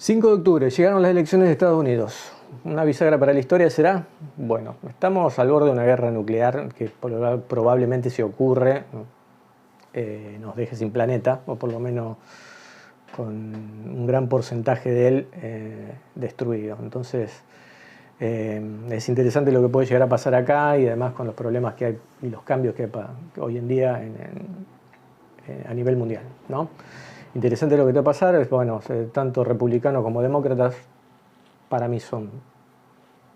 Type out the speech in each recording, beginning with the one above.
5 de octubre, llegaron las elecciones de Estados Unidos. ¿Una bisagra para la historia será? Bueno, estamos al borde de una guerra nuclear que probablemente, si ocurre, nos deje sin planeta, o por lo menos con un gran porcentaje de él destruido. Entonces, es interesante lo que puede llegar a pasar acá, y además con los problemas que hay y los cambios que hay hoy en día a nivel mundial, ¿no? Interesante lo que te va a pasar. Es, bueno, tanto republicanos como demócratas para mí son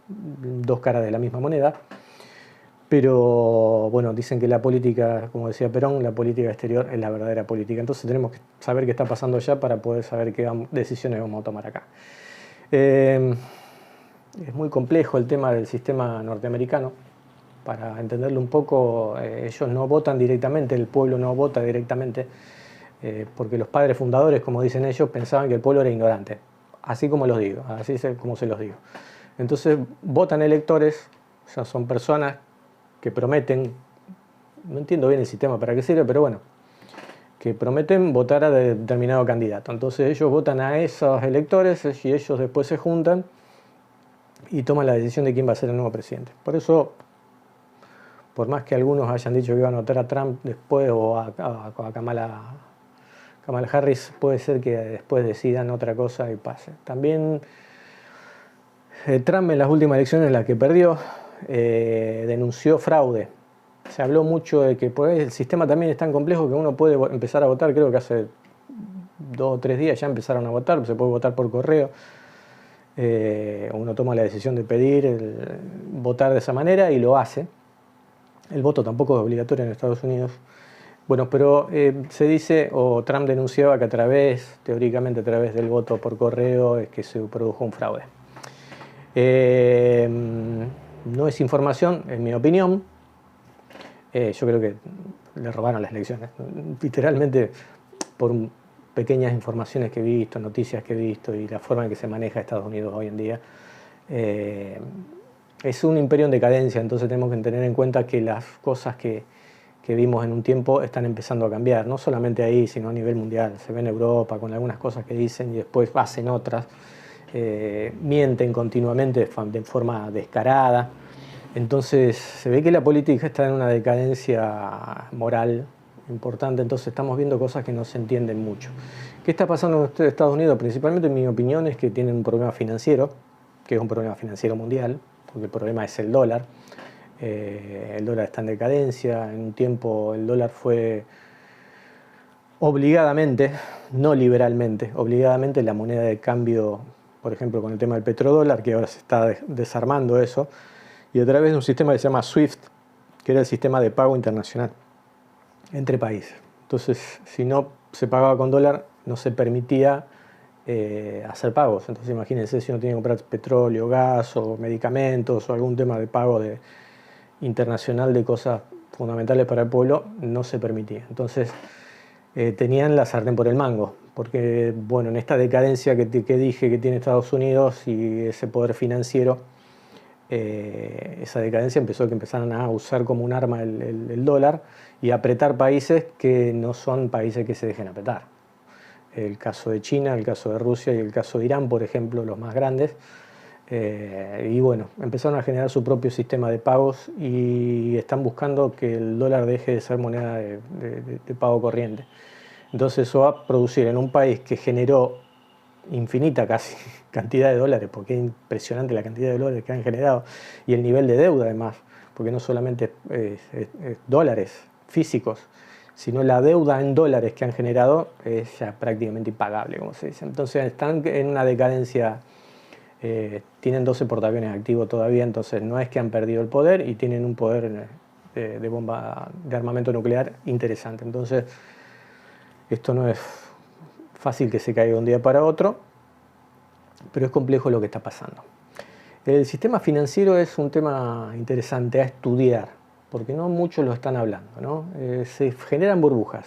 dos caras de la misma moneda, pero bueno, dicen que la política, como decía Perón, la política exterior es la verdadera política. Entonces tenemos que saber qué está pasando allá para poder saber qué decisiones vamos a tomar acá. Es muy complejo el tema del sistema norteamericano. Para entenderlo un poco, ellos no votan directamente, el pueblo no vota directamente, porque los padres fundadores, como dicen ellos, pensaban que el pueblo era ignorante, así como los digo, así es como se los digo. Entonces votan electores, o sea, son personas que prometen, no entiendo bien el sistema para qué sirve, pero bueno, que prometen votar a determinado candidato. Entonces ellos votan a esos electores y ellos después se juntan y toman la decisión de quién va a ser el nuevo presidente. Por eso, por más que algunos hayan dicho que iban a votar a Trump después o a Kamala Harris, puede ser que después decidan otra cosa y pase. También Trump, en las últimas elecciones en las que perdió, denunció fraude. Se habló mucho de que pues, el sistema también es tan complejo que uno puede empezar a votar. Creo que hace 2 o 3 días ya empezaron a votar, se puede votar por correo. Uno toma la decisión de pedir votar de esa manera y lo hace. El voto tampoco es obligatorio en Estados Unidos. Bueno, pero se dice, o Trump denunciaba que teóricamente a través del voto por correo, es que se produjo un fraude. No es información, en mi opinión. Yo creo que le robaron las elecciones. Literalmente, por pequeñas informaciones que he visto, noticias que he visto y la forma en que se maneja Estados Unidos hoy en día, es un imperio en decadencia. Entonces tenemos que tener en cuenta que las cosas que vimos en un tiempo están empezando a cambiar, no solamente ahí, sino a nivel mundial. Se ve en Europa con algunas cosas que dicen y después hacen otras. Mienten continuamente de forma descarada. Entonces se ve que la política está en una decadencia moral importante. Entonces estamos viendo cosas que no se entienden mucho. ¿Qué está pasando en Estados Unidos? Principalmente, en mi opinión, es que tienen un problema financiero, que es un problema financiero mundial, porque el problema es el dólar. El dólar está en decadencia. En un tiempo el dólar fue obligadamente, no liberalmente, obligadamente la moneda de cambio, por ejemplo, con el tema del petrodólar, que ahora se está desarmando eso, y a través de un sistema que se llama SWIFT, que era el sistema de pago internacional entre países. Entonces, si no se pagaba con dólar, no se permitía hacer pagos. Entonces, imagínense, si uno tiene que comprar petróleo, gas o medicamentos o algún tema de pago internacional de cosas fundamentales para el pueblo, no se permitía. Entonces, tenían la sartén por el mango, porque bueno, en esta decadencia que dije que tiene Estados Unidos y ese poder financiero, esa decadencia empezó que empezaran a usar como un arma el dólar y apretar países que no son países que se dejen apretar. El caso de China, el caso de Rusia y el caso de Irán, por ejemplo, los más grandes. Y bueno, empezaron a generar su propio sistema de pagos y están buscando que el dólar deje de ser moneda de pago corriente. Entonces eso va a producir en un país que generó infinita casi cantidad de dólares, porque es impresionante la cantidad de dólares que han generado, y el nivel de deuda además, porque no solamente es dólares físicos, sino la deuda en dólares que han generado es ya prácticamente impagable, como se dice. Entonces están en una decadencia. Tienen 12 portaaviones activos todavía, entonces no es que han perdido el poder, y tienen un poder de bomba de armamento nuclear interesante. Entonces esto no es fácil que se caiga de un día para otro, pero es complejo lo que está pasando. El sistema financiero es un tema interesante a estudiar, porque no muchos lo están hablando, ¿no? Se generan burbujas.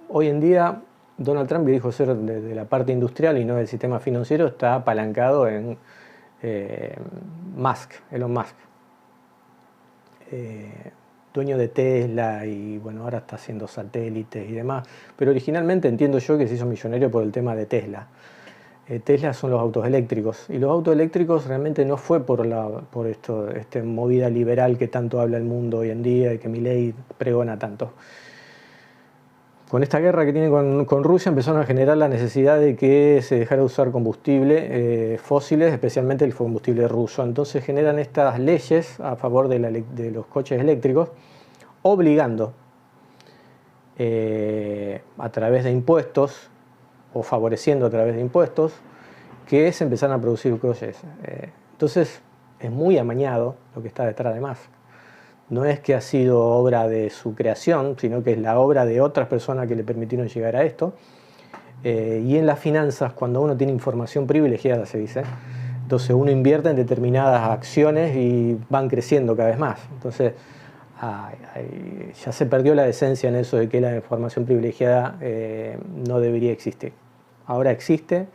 Hoy en día Donald Trump, que dijo ser de la parte industrial y no del sistema financiero, está apalancado en Elon Musk. dueño de Tesla y bueno, ahora está haciendo satélites y demás. Pero originalmente entiendo yo que se hizo millonario por el tema de Tesla. Tesla son los autos eléctricos, y los autos eléctricos realmente no fue por esta movida liberal que tanto habla el mundo hoy en día y que Milei pregona tanto. Con esta guerra que tiene con Rusia empezaron a generar la necesidad de que se dejara de usar combustible fósiles, especialmente el combustible ruso. Entonces generan estas leyes a favor de los coches eléctricos, obligando a través de impuestos, o favoreciendo a través de impuestos, que se empezaran a producir coches. Entonces es muy amañado lo que está detrás de Musk. No es que ha sido obra de su creación, sino que es la obra de otras personas que le permitieron llegar a esto. Y en las finanzas, cuando uno tiene información privilegiada, se dice, entonces uno invierte en determinadas acciones y van creciendo cada vez más. Entonces ya se perdió la esencia en eso de que la información privilegiada no debería existir. Ahora existe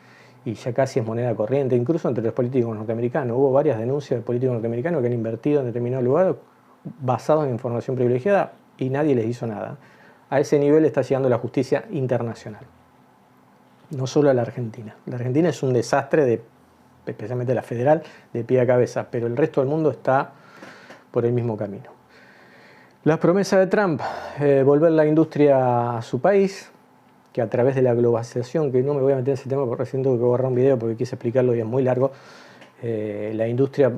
y ya casi es moneda corriente, incluso entre los políticos norteamericanos. Hubo varias denuncias de políticos norteamericanos que han invertido en determinados lugares basados en información privilegiada y nadie les hizo nada. A ese nivel está llegando la justicia internacional, no solo a la Argentina. La Argentina es un desastre, especialmente la federal, de pie a cabeza, pero el resto del mundo está por el mismo camino. Las promesas de Trump, volver la industria a su país, que a través de la globalización, que no me voy a meter en ese tema porque recién tuve que borrar un video porque quise explicarlo y es muy largo, la industria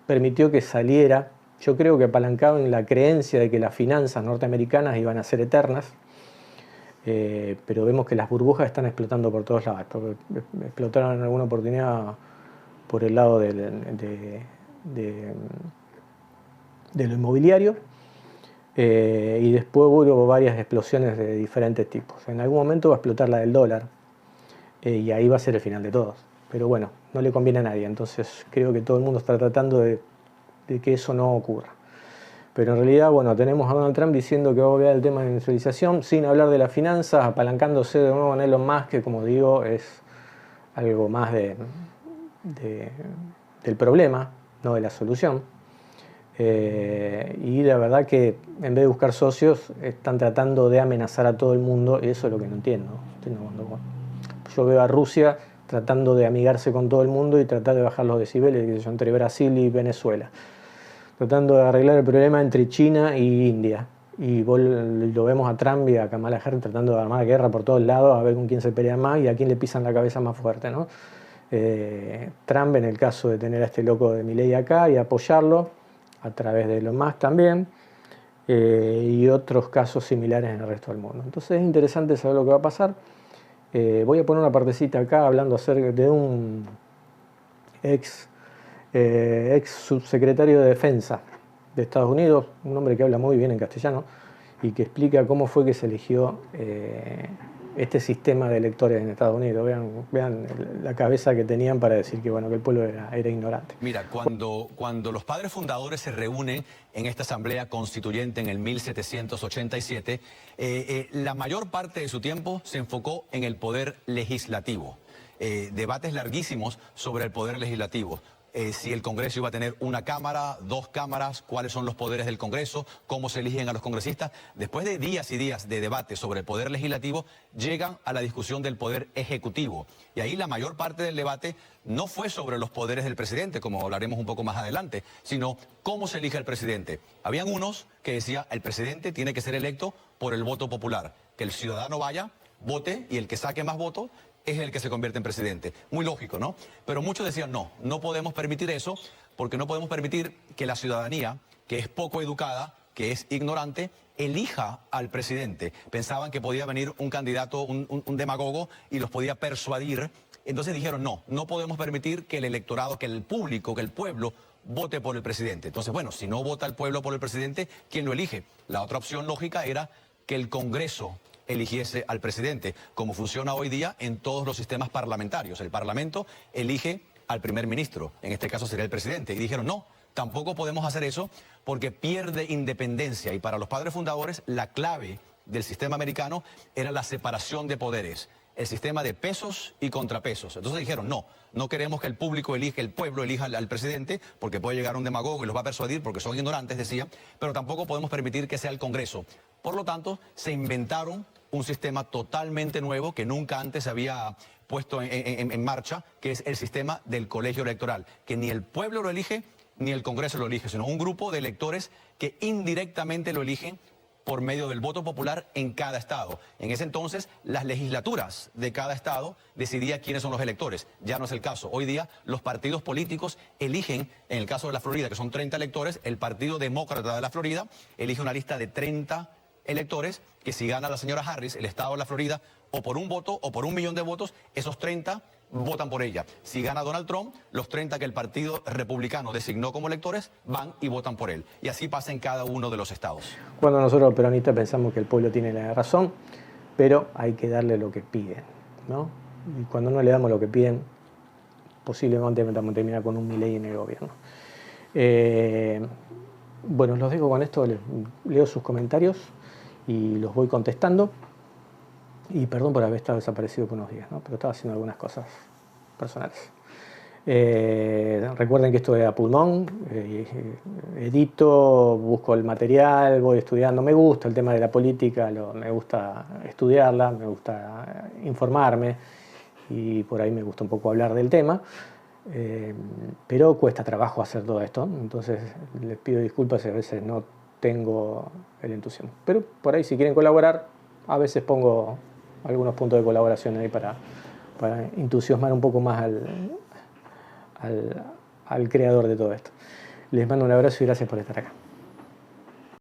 permitió que saliera, yo creo que apalancado en la creencia de que las finanzas norteamericanas iban a ser eternas, pero vemos que las burbujas están explotando por todos lados. Explotaron en alguna oportunidad por el lado de lo inmobiliario, y después hubo varias explosiones de diferentes tipos. En algún momento va a explotar la del dólar, y ahí va a ser el final de todos. Pero bueno, no le conviene a nadie, entonces creo que todo el mundo está tratando de que eso no ocurra. Pero en realidad, bueno, tenemos a Donald Trump diciendo que va a volver al tema de industrialización, sin hablar de las finanzas, apalancándose de nuevo en Elon Musk, que como digo, es algo más del problema, no de la solución. Y la verdad que en vez de buscar socios, están tratando de amenazar a todo el mundo, y eso es lo que no entiendo. Yo veo a Rusia tratando de amigarse con todo el mundo y tratar de bajar los decibeles entre Brasil y Venezuela, tratando de arreglar el problema entre China y India. Y lo vemos a Trump y a Kamala Harris tratando de armar guerra por todos lados, a ver con quién se pelea más y a quién le pisan la cabeza más fuerte, ¿no? Trump, en el caso de tener a este loco de Milei acá y apoyarlo a través de Elon Musk también, y otros casos similares en el resto del mundo. Entonces es interesante saber lo que va a pasar. Voy a poner una partecita acá hablando acerca de un ex subsecretario de Defensa de Estados Unidos, un hombre que habla muy bien en castellano y que explica cómo fue que se eligió este sistema de electores en Estados Unidos. Vean la cabeza que tenían para decir que, bueno, que el pueblo era ignorante. Mira, cuando los padres fundadores se reúnen en esta asamblea constituyente en el 1787, la mayor parte de su tiempo se enfocó en el poder legislativo. Debates larguísimos sobre el poder legislativo. Si el Congreso iba a tener una cámara, dos cámaras, cuáles son los poderes del Congreso, cómo se eligen a los congresistas. Después de días y días de debate sobre el poder legislativo, llegan a la discusión del poder ejecutivo. Y ahí la mayor parte del debate no fue sobre los poderes del presidente, como hablaremos un poco más adelante, sino cómo se elige el presidente. Habían unos que decían el presidente tiene que ser electo por el voto popular, que el ciudadano vaya, vote y el que saque más votos es el que se convierte en presidente. Muy lógico, ¿no? Pero muchos decían, no podemos permitir eso, porque no podemos permitir que la ciudadanía, que es poco educada, que es ignorante, elija al presidente. Pensaban que podía venir un candidato, un demagogo, y los podía persuadir. Entonces dijeron, no podemos permitir que el electorado, que el público, que el pueblo vote por el presidente. Entonces, bueno, si no vota el pueblo por el presidente, ¿quién lo elige? La otra opción lógica era que el Congreso eligiese al presidente, como funciona hoy día en todos los sistemas parlamentarios. El Parlamento elige al primer ministro, en este caso sería el presidente. Y dijeron, no, tampoco podemos hacer eso porque pierde independencia. Y para los padres fundadores, la clave del sistema americano era la separación de poderes. el sistema de pesos y contrapesos. Entonces dijeron, no queremos que el público elija, el pueblo elija al presidente, porque puede llegar un demagogo y los va a persuadir porque son ignorantes, decía, pero tampoco podemos permitir que sea el Congreso. Por lo tanto, se inventaron un sistema totalmente nuevo que nunca antes se había puesto en marcha, que es el sistema del colegio electoral, que ni el pueblo lo elige ni el Congreso lo elige, sino un grupo de electores que indirectamente lo eligen por medio del voto popular en cada estado. En ese entonces, las legislaturas de cada estado decidían quiénes son los electores. Ya no es el caso. Hoy día, los partidos políticos eligen, en el caso de la Florida, que son 30 electores, el Partido Demócrata de la Florida elige una lista de 30 electores que si gana la señora Harris, el estado de la Florida, o por un voto o por 1 millón de votos, esos 30 votan por ella. Si gana Donald Trump, los 30 que el Partido Republicano designó como electores van y votan por él. Y así pasa en cada uno de los estados. Cuando nosotros los peronistas pensamos que el pueblo tiene la razón, pero hay que darle lo que piden, ¿no? Y cuando no le damos lo que piden, posiblemente vamos a terminar con un Milei en el gobierno. Bueno, los dejo con esto, leo sus comentarios y los voy contestando. Y perdón por haber estado desaparecido por unos días, ¿no? Pero estaba haciendo algunas cosas personales. Recuerden que esto es a pulmón, edito, busco el material, voy estudiando. Me gusta el tema de la política, me gusta estudiarla, me gusta informarme y por ahí me gusta un poco hablar del tema. Pero cuesta trabajo hacer todo esto, entonces les pido disculpas si a veces no tengo el entusiasmo. Pero por ahí si quieren colaborar, a veces pongo algunos puntos de colaboración ahí para entusiasmar un poco más al creador de todo esto. Les mando un abrazo y gracias por estar acá.